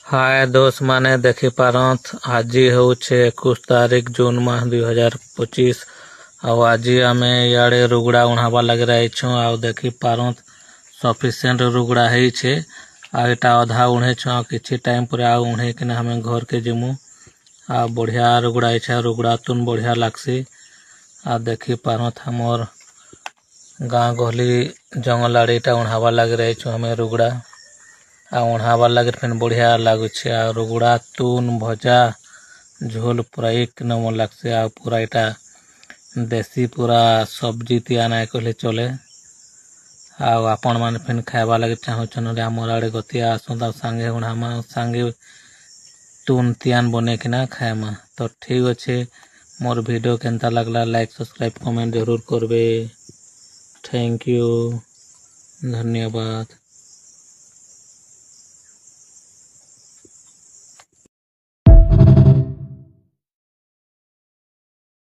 हाय दोस्त माने देखी पारत आज होचे 21 तारीख जून माह 2025 ଆଉ ଆଜି ଆମେ ଇଆଡ଼େ ରୁଗୁଡ଼ା ଉଣାବା ଲାଗି ଆଇଛୁ ଆଉ ଦେଖି ପାରନ୍ତ ସଫିସିଏଣ୍ଟ ରୁଗୁଡ଼ା ହେଇଛେ ଆଉ ଏଟା ଅଧା ଉଣେଇଛୁ ଆଉ କିଛି ଟାଇମ୍ ପରେ ଆଉ ଉଣେଇକିନା ଆମେ ଘରକେ ଯିମୁ ଆଉ ବଢ଼ିଆ ରୁଗୁଡ଼ା ହେଇଛେ ରୁଗୁଡ଼ା ତୁନ ବଢ଼ିଆ ଲାଗ୍ସି ଆଉ ଦେଖି ପାରନ୍ତ ଆମର୍ ଗାଁ ଗହଲି ଜଙ୍ଗଲ ଆଡ଼େ ଏଟା ଉଣାବା ଲାଗି ଆଇଛୁ ଆମେ ରୁଗୁଡ଼ା ଆଉ ଉଣାବା ଲାଗି ଫେନ୍ ବଢ଼ିଆ ଲାଗୁଛି ଆଉ ରୁଗୁଡ଼ା ତୁନ ଭଜା ଝୋଲ ପୁରା ଏକ ନମ୍ବର ଲାଗ୍ସି ଆଉ ପୁରା ଏଟା देसी पूरा सब्जी तिया नाय कहले चले आउ आपण माने फेन खाइबा लगे चाहछन हमर आड़े गतिया आसंदा संगे उणामा संगे तुन तियान बने किना खाएमा तो ठीक अच्छे मोर वीडियो केनता लगला लाइक सब्सक्राइब कमेंट जरूर करबे थैंक यू धन्यवाद।